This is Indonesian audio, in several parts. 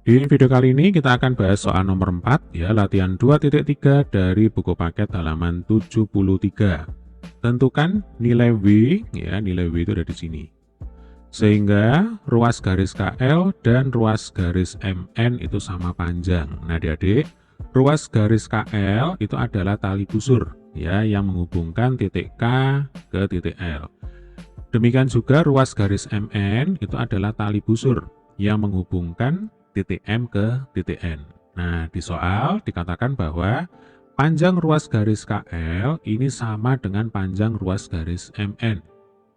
Di video kali ini kita akan bahas soal nomor 4 ya, latihan 2.3 dari buku paket halaman 73. Tentukan nilai W ya, nilai W itu ada di sini. Sehingga ruas garis KL dan ruas garis MN itu sama panjang. Nah, Adik-adik, ruas garis KL itu adalah tali busur ya yang menghubungkan titik K ke titik L. Demikian juga ruas garis MN itu adalah tali busur yang menghubungkan titik M ke titik N. Nah, di soal dikatakan bahwa panjang ruas garis KL ini sama dengan panjang ruas garis MN.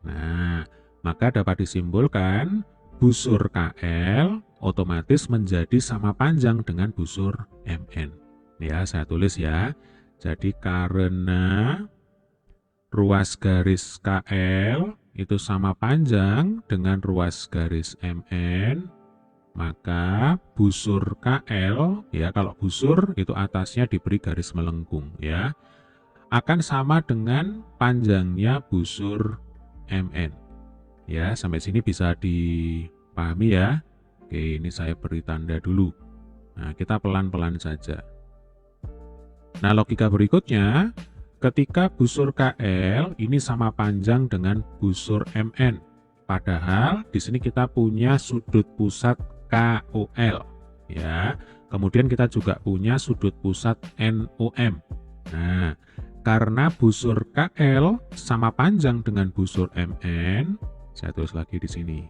Nah, maka dapat disimpulkan busur KL otomatis menjadi sama panjang dengan busur MN. Ya, saya tulis ya. Jadi karena ruas garis KL itu sama panjang dengan ruas garis MN, maka busur KL, ya kalau busur itu atasnya diberi garis melengkung ya, akan sama dengan panjangnya busur MN. Ya, sampai sini bisa dipahami ya. Oke, ini saya beri tanda dulu. Nah, kita pelan-pelan saja. Nah, logika berikutnya, ketika busur KL ini sama panjang dengan busur MN. Padahal di sini kita punya sudut pusat KOL ya. Kemudian kita juga punya sudut pusat NOM. Nah, karena busur KL sama panjang dengan busur MN, saya tulis lagi di sini.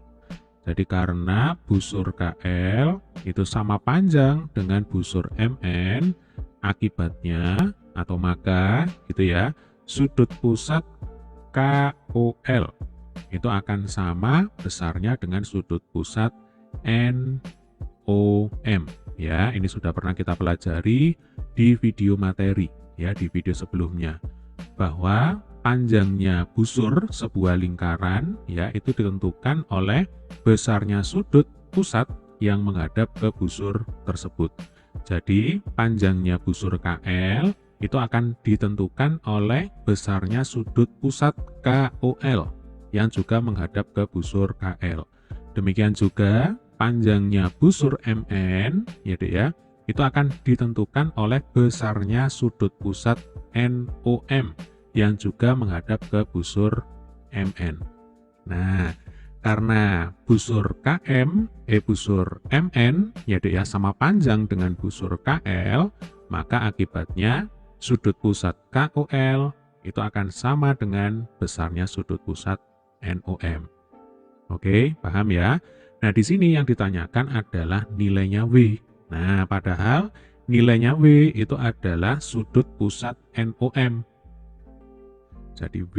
Jadi karena busur KL itu sama panjang dengan busur MN, akibatnya atau maka gitu ya, sudut pusat KOL itu akan sama besarnya dengan sudut pusat NOM ya. Ini sudah pernah kita pelajari di video materi ya, di video sebelumnya, bahwa panjangnya busur sebuah lingkaran ya itu ditentukan oleh besarnya sudut pusat yang menghadap ke busur tersebut. Jadi panjangnya busur KL itu akan ditentukan oleh besarnya sudut pusat KOL yang juga menghadap ke busur KL. Demikian juga panjangnya busur MN ya Dek ya, itu akan ditentukan oleh besarnya sudut pusat NOM yang juga menghadap ke busur MN. Nah, karena busur busur MN ya Dek ya sama panjang dengan busur KL, maka akibatnya sudut pusat KOL itu akan sama dengan besarnya sudut pusat NOM. Oke, paham ya? Nah, di sini yang ditanyakan adalah nilainya W. Nah, padahal nilainya W itu adalah sudut pusat NOM. Jadi W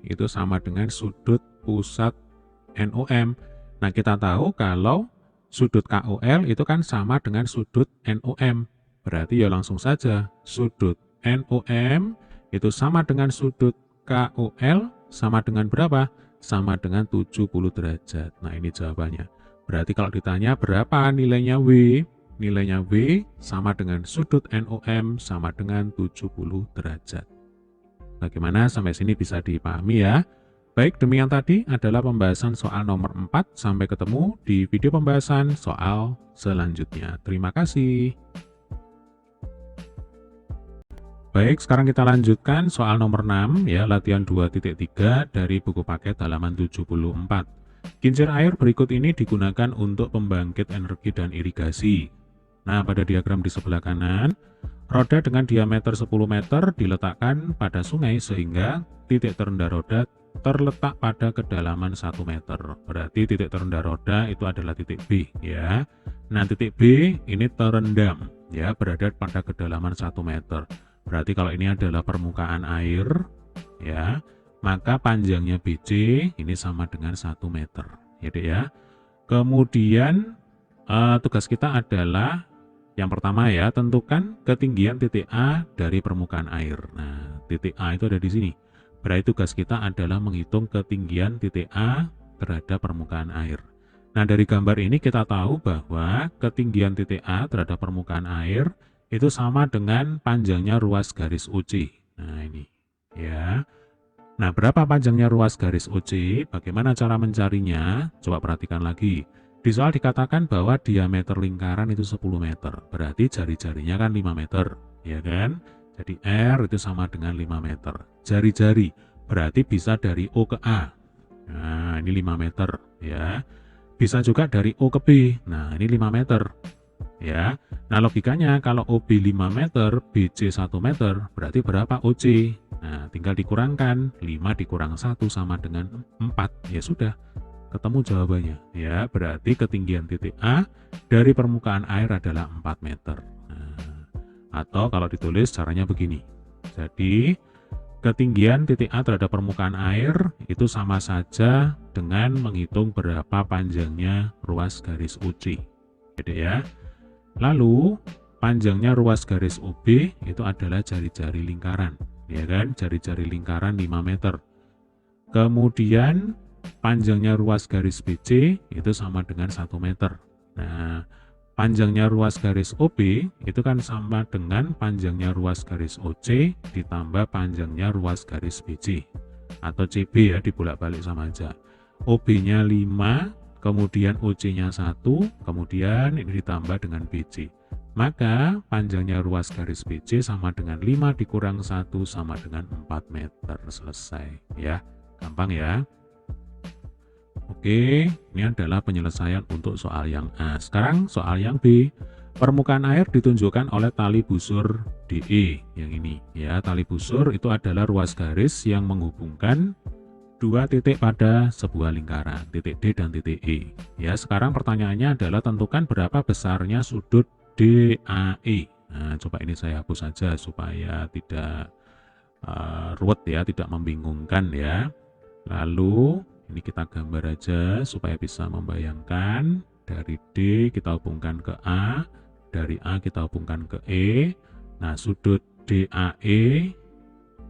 itu sama dengan sudut pusat NOM. Nah, kita tahu kalau sudut KOL itu kan sama dengan sudut NOM. Berarti ya langsung saja sudut NOM itu sama dengan sudut KOL sama dengan berapa? Sama dengan 70 derajat. Nah, ini jawabannya. Berarti kalau ditanya berapa nilainya W? Nilainya W sama dengan sudut NOM sama dengan 70 derajat. Bagaimana sampai sini bisa dipahami ya? Baik, demikian tadi adalah pembahasan soal nomor 4. Sampai ketemu di video pembahasan soal selanjutnya. Terima kasih. Baik, sekarang kita lanjutkan soal nomor 6 ya, latihan 2.3 dari buku paket halaman 74. Kincir air berikut ini digunakan untuk pembangkit energi dan irigasi. Nah, pada diagram di sebelah kanan, roda dengan diameter 10 meter diletakkan pada sungai sehingga titik terendah roda terletak pada kedalaman 1 meter. Berarti titik terendah roda itu adalah titik B ya. Nah, titik B ini terendam ya, berada pada kedalaman 1 meter. Berarti kalau ini adalah permukaan air ya, maka panjangnya BC ini sama dengan 1 meter ya Dek ya. Kemudian tugas kita adalah yang pertama ya, tentukan ketinggian titik A dari permukaan air. Nah, titik A itu ada di sini. Berarti tugas kita adalah menghitung ketinggian titik A terhadap permukaan air. Nah, dari gambar ini kita tahu bahwa ketinggian titik A terhadap permukaan air itu sama dengan panjangnya ruas garis OC. Nah, ini ya. Nah, berapa panjangnya ruas garis OC? Bagaimana cara mencarinya? Coba perhatikan lagi. Di soal dikatakan bahwa diameter lingkaran itu 10 meter, berarti jari-jarinya kan 5 meter, ya kan? Jadi R itu sama dengan 5 meter. Jari-jari berarti bisa dari O ke A. Nah, ini 5 meter, ya. Bisa juga dari O ke B. Nah, ini 5 meter, ya. Nah, logikanya kalau OB 5 meter, BC 1 meter, berarti berapa OC? Nah, tinggal dikurangkan, 5 dikurang 1 sama dengan 4. Ya sudah, ketemu jawabannya. Ya, berarti ketinggian titik A dari permukaan air adalah 4 meter. Nah, atau kalau ditulis caranya begini. Jadi, ketinggian titik A terhadap permukaan air itu sama saja dengan menghitung berapa panjangnya ruas garis OC. Gitu ya. Lalu, panjangnya ruas garis OB itu adalah jari-jari lingkaran. Ya kan? Jari-jari lingkaran 5 meter. Kemudian, panjangnya ruas garis BC itu sama dengan 1 meter. Nah, panjangnya ruas garis OB itu kan sama dengan panjangnya ruas garis OC ditambah panjangnya ruas garis BC. Atau CB ya, dibolak-balik sama aja. OB-nya 5, kemudian OC-nya 1, kemudian ini ditambah dengan BC. Maka panjangnya ruas garis BC sama dengan 5 dikurang 1 sama dengan 4 meter. Selesai ya, gampang ya. Oke, ini adalah penyelesaian untuk soal yang A. Sekarang soal yang B. Permukaan air ditunjukkan oleh tali busur DE yang ini ya. Tali busur itu adalah ruas garis yang menghubungkan dua titik pada sebuah lingkaran, titik D dan titik E. Ya, sekarang pertanyaannya adalah tentukan berapa besarnya sudut DAE. Nah, coba ini saya hapus saja supaya tidak ruwet ya, tidak membingungkan ya. Lalu ini kita gambar aja supaya bisa membayangkan. Dari D kita hubungkan ke A, dari A kita hubungkan ke E. Nah, sudut DAE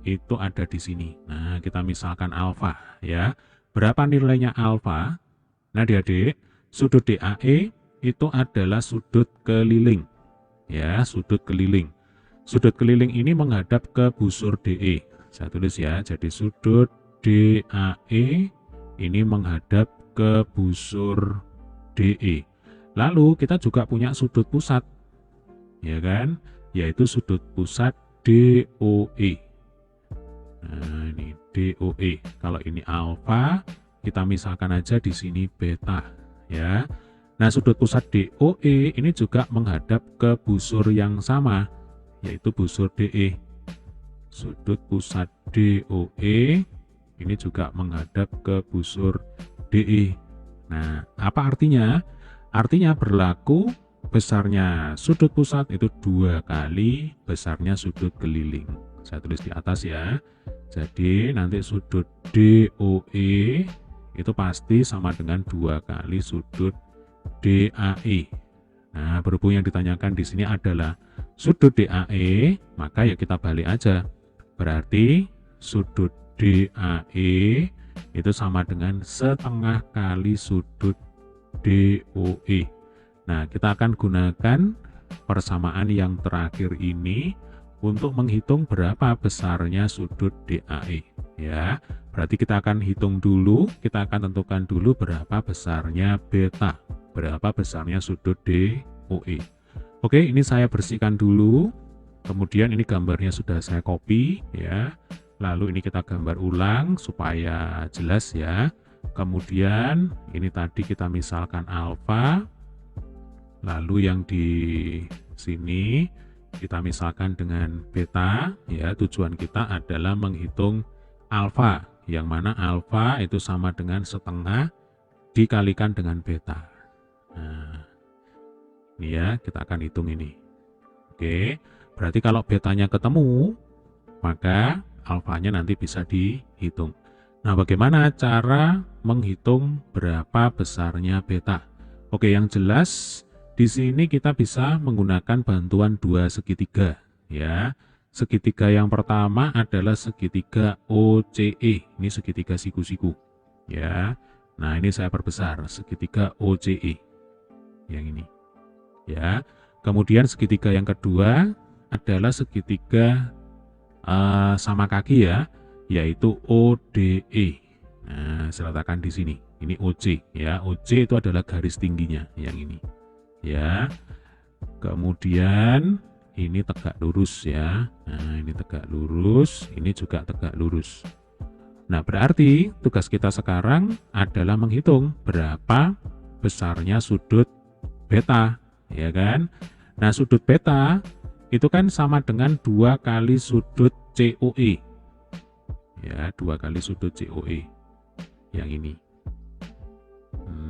itu ada di sini. Nah, kita misalkan alfa ya. Berapa nilainya alfa? Nah, adik-adik, sudut DAE itu adalah sudut keliling. Ya, sudut keliling. Sudut keliling ini menghadap ke busur DE. Saya tulis ya. Jadi sudut DAE ini menghadap ke busur DE. Lalu kita juga punya sudut pusat. Ya kan? Yaitu sudut pusat DOE. Nah, ini DOE. Kalau ini alfa, kita misalkan aja di sini beta, ya. Nah, sudut pusat DOE ini juga menghadap ke busur yang sama, yaitu busur DE. Sudut pusat DOE ini juga menghadap ke busur DE. Nah, apa artinya? Artinya berlaku besarnya sudut pusat itu 2 kali besarnya sudut keliling. Saya tulis di atas ya. Jadi nanti sudut DOE itu pasti sama dengan 2 kali sudut DAE. Nah, berhubung yang ditanyakan di sini adalah sudut DAE, maka ya kita balik aja. Berarti sudut DAE itu sama dengan setengah kali sudut DOE. Nah, kita akan gunakan persamaan yang terakhir ini untuk menghitung berapa besarnya sudut DAE ya. Berarti kita akan hitung dulu, kita akan tentukan dulu berapa besarnya beta, berapa besarnya sudut DOE. Oke, ini saya bersihkan dulu. Kemudian ini gambarnya sudah saya copy ya. Lalu ini kita gambar ulang supaya jelas ya. Kemudian ini tadi kita misalkan alfa. Lalu yang di sini kita misalkan dengan beta ya. Tujuan kita adalah menghitung alfa, yang mana alfa itu sama dengan setengah dikalikan dengan beta. Nah, ini ya, kita akan hitung ini. Oke, berarti kalau betanya ketemu, maka alfanya nanti bisa dihitung. Nah, bagaimana cara menghitung berapa besarnya beta? Oke, yang jelas di sini kita bisa menggunakan bantuan 2 segitiga ya. Segitiga yang pertama adalah segitiga OCE. Ini segitiga siku-siku ya. Nah, ini saya perbesar segitiga OCE yang ini ya. Kemudian segitiga yang kedua adalah segitiga sama kaki ya, yaitu ODE. Nah, saya letakkan di sini. Ini OC ya. OC itu adalah garis tingginya yang ini. Ya. Kemudian ini tegak lurus ya. Nah, ini tegak lurus, ini juga tegak lurus. Nah, berarti tugas kita sekarang adalah menghitung berapa besarnya sudut beta, ya kan? Nah, sudut beta itu kan sama dengan 2 kali sudut COE. Ya, 2 kali sudut COE. Yang ini.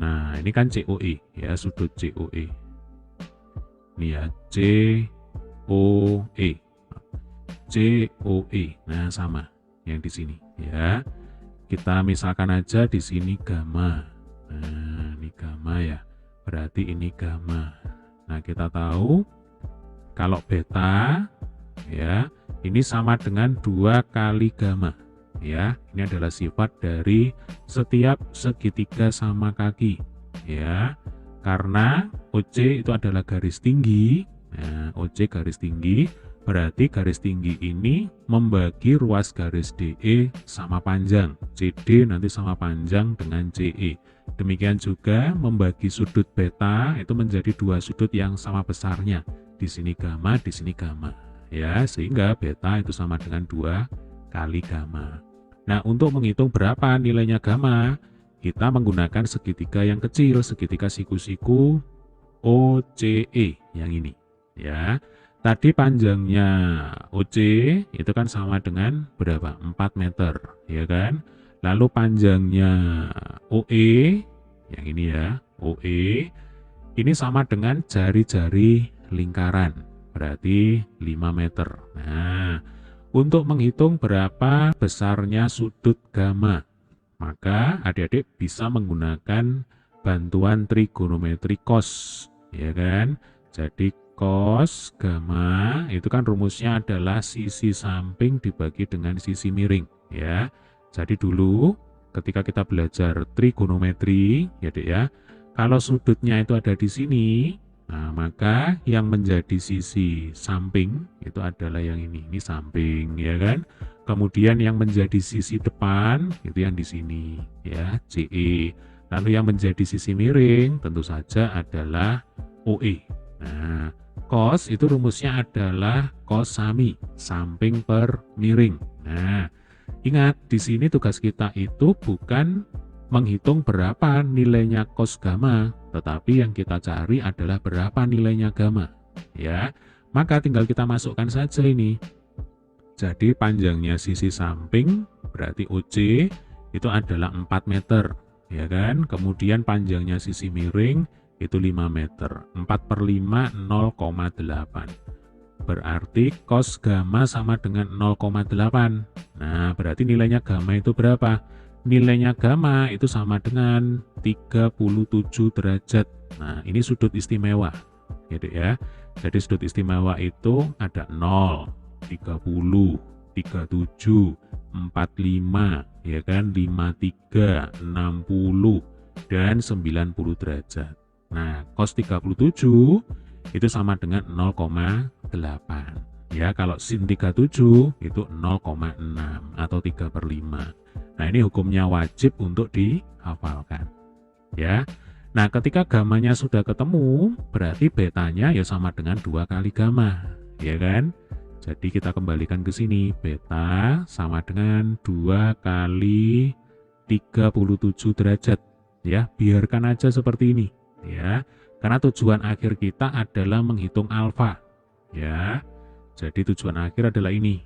Nah, ini kan COE ya, sudut COE. Ini ya, COE. COE. Nah, sama yang di sini ya. Kita misalkan aja di sini gamma. Nah, ini gamma ya. Berarti ini gamma. Nah, kita tahu kalau beta ya, ini sama dengan 2 kali gamma. Ya, ini adalah sifat dari setiap segitiga sama kaki ya. Karena OC itu adalah garis tinggi. Nah, OC garis tinggi, berarti garis tinggi ini membagi ruas garis DE sama panjang. CD nanti sama panjang dengan CE. Demikian juga membagi sudut beta itu menjadi 2 sudut yang sama besarnya. Di sini gamma, di sini gamma. Ya, sehingga beta itu sama dengan 2 kali gamma. Nah, untuk menghitung berapa nilainya gamma, kita menggunakan segitiga yang kecil, segitiga siku-siku OCE yang ini. Ya, tadi panjangnya OC itu kan sama dengan berapa? 4 meter, ya kan? Lalu panjangnya OE, yang ini ya, OE, ini sama dengan jari-jari lingkaran, berarti 5 meter. Nah, untuk menghitung berapa besarnya sudut gamma, maka adik-adik bisa menggunakan bantuan trigonometri cos, ya kan? Jadi cos gamma itu kan rumusnya adalah sisi samping dibagi dengan sisi miring, ya. Jadi dulu ketika kita belajar trigonometri, ya Dek ya, kalau sudutnya itu ada di sini, nah, maka yang menjadi sisi samping itu adalah yang ini samping, ya kan? Kemudian yang menjadi sisi depan itu yang di sini, ya, CE. Lalu yang menjadi sisi miring tentu saja adalah OE. Nah, cos itu rumusnya adalah cos sami, samping per miring. Nah, ingat di sini tugas kita itu bukan menghitung berapa nilainya cos gamma, tetapi yang kita cari adalah berapa nilainya gamma. Ya, maka tinggal kita masukkan saja ini. Jadi panjangnya sisi samping berarti OC itu adalah 4 meter, ya kan? Kemudian panjangnya sisi miring itu 5 meter. 4 per 5 0,8. Berarti cos gamma sama dengan 0,8. Nah, berarti nilainya gamma itu berapa? Nilainya gamma itu sama dengan 37 derajat. Nah, ini sudut istimewa, gitu ya. Jadi sudut istimewa itu ada 0, 30, 37, 45, ya kan, 53, 60, dan 90 derajat. Nah, cos 37 itu sama dengan 0,8. Ya, kalau sin 37 itu 0,6 atau 3 per 5. Nah, ini hukumnya wajib untuk dihafalkan. Ya. Nah, ketika gamanya sudah ketemu, berarti betanya ya sama dengan 2 kali gamma, ya kan? Jadi kita kembalikan ke sini, beta sama dengan 2 kali 37 derajat. Ya, biarkan aja seperti ini, ya. Karena tujuan akhir kita adalah menghitung alfa, ya. Jadi tujuan akhir adalah ini.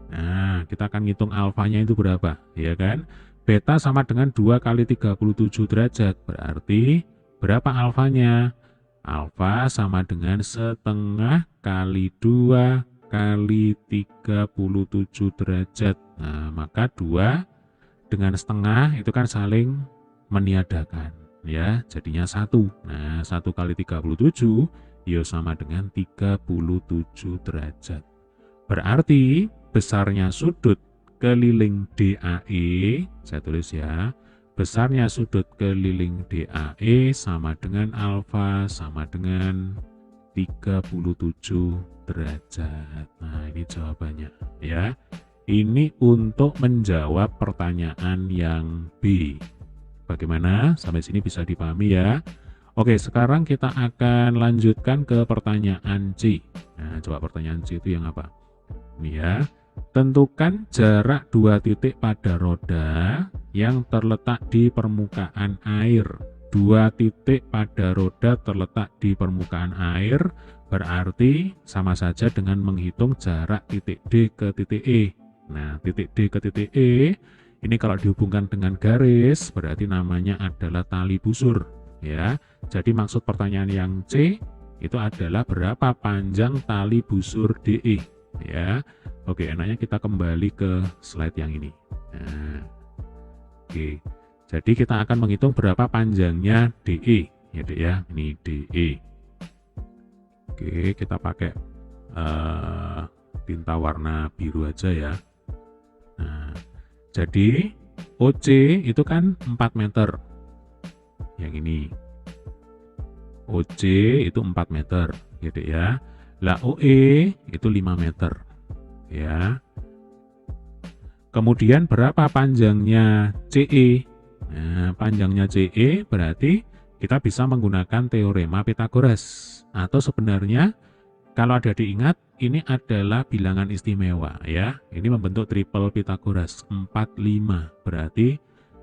Nah, kita akan ngitung alfanya itu berapa, ya kan? Beta sama dengan 2 kali 37 derajat, berarti berapa alfanya? Alfa sama dengan setengah kali 2 kali 37 derajat. Nah, maka 2 dengan setengah itu kan saling meniadakan, ya, jadinya 1. Nah, 1 kali 37 ya sama dengan 37 derajat. Berarti besarnya sudut keliling DAE, saya tulis ya, besarnya sudut keliling DAE sama dengan alfa sama dengan 37 derajat. Nah, ini jawabannya, ya. Ini untuk menjawab pertanyaan yang B. Bagaimana? Sampai sini bisa dipahami ya. Oke, sekarang kita akan lanjutkan ke pertanyaan C. Nah, coba pertanyaan C itu yang apa? Ini ya. Tentukan jarak 2 titik pada roda yang terletak di permukaan air. 2 titik pada roda terletak di permukaan air berarti sama saja dengan menghitung jarak titik D ke titik E. Nah, titik D ke titik E ini kalau dihubungkan dengan garis berarti namanya adalah tali busur ya. Jadi maksud pertanyaan yang C itu adalah berapa panjang tali busur DE ya. Oke, enaknya kita kembali ke slide yang ini. Nah, oke. Jadi kita akan menghitung berapa panjangnya DE ya, Dek ya. Ini DE. Oke, kita pakai tinta warna biru aja ya. Nah, jadi OC itu kan 4 meter. Yang ini. OC itu 4 meter, ya Dek ya. Lah OE itu 5 meter. Ya. Kemudian berapa panjangnya CE? Nah, panjangnya CE berarti kita bisa menggunakan teorema Pythagoras. Atau sebenarnya kalau ada diingat, ini adalah bilangan istimewa ya. Ini membentuk triple Pythagoras 45. Berarti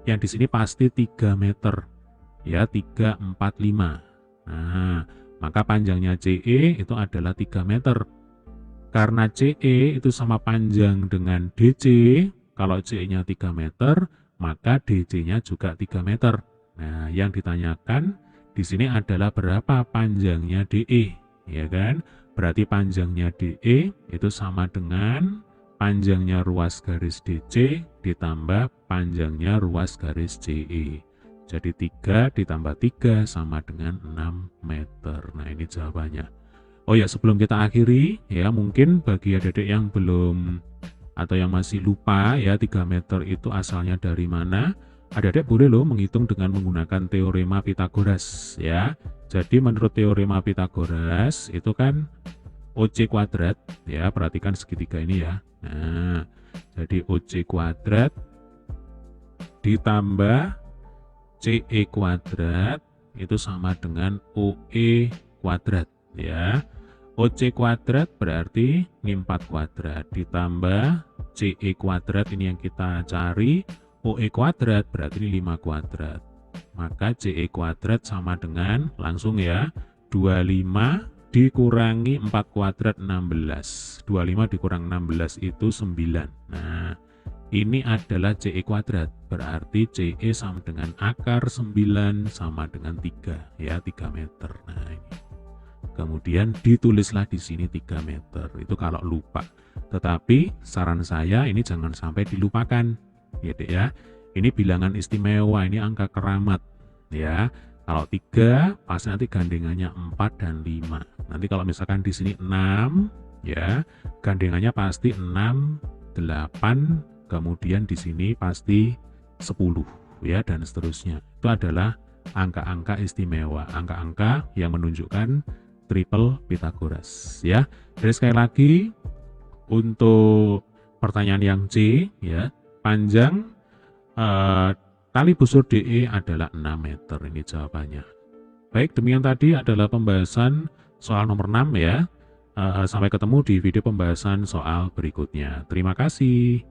yang di sini pasti 3 meter. Ya, 3, 4, 5. Nah, maka panjangnya CE itu adalah 3 meter. Karena CE itu sama panjang dengan DC, kalau CE-nya 3 meter, maka DC-nya juga 3 meter. Nah, yang ditanyakan di sini adalah berapa panjangnya DE, ya kan? Berarti panjangnya DE itu sama dengan panjangnya ruas garis DC ditambah panjangnya ruas garis CE. Jadi 3 ditambah 3 sama dengan 6 meter. Nah, ini jawabannya. Oh ya, sebelum kita akhiri, ya mungkin bagi adik-adik yang belum atau yang masih lupa ya 3 meter itu asalnya dari mana, adik-adik boleh loh menghitung dengan menggunakan teorema Pythagoras ya. Jadi menurut teorema Pythagoras itu kan OC kuadrat ya, perhatikan segitiga ini ya. Nah, jadi OC kuadrat ditambah CE kuadrat itu sama dengan OE kuadrat ya. OC kuadrat berarti ini 4 kuadrat ditambah CE kuadrat ini yang kita cari, OE kuadrat berarti ini 5 kuadrat. Maka CE kuadrat sama dengan langsung ya 25 dikurangi 4 kuadrat 16. 25 dikurang 16 itu 9. Nah, ini adalah CE kuadrat. Berarti CE sama dengan akar 9 sama dengan 3 ya, 3 meter. Nah, ini. Kemudian ditulislah di sini 3 meter. Itu kalau lupa. Tetapi saran saya ini jangan sampai dilupakan. Ya, Dek ya. Ini bilangan istimewa, ini angka keramat ya. Kalau 3 pasti nanti gandengannya 4 dan 5. Nanti kalau misalkan di sini 6 ya, gandengannya pasti 6, 8, kemudian di sini pasti 10 ya, dan seterusnya. Itu adalah angka-angka istimewa, angka-angka yang menunjukkan triple Pythagoras ya. Jadi sekali lagi untuk pertanyaan yang C ya, panjang tali busur DE adalah 6 meter, ini jawabannya. Baik, demikian tadi adalah pembahasan soal nomor 6 ya. Sampai ketemu di video pembahasan soal berikutnya. Terima kasih.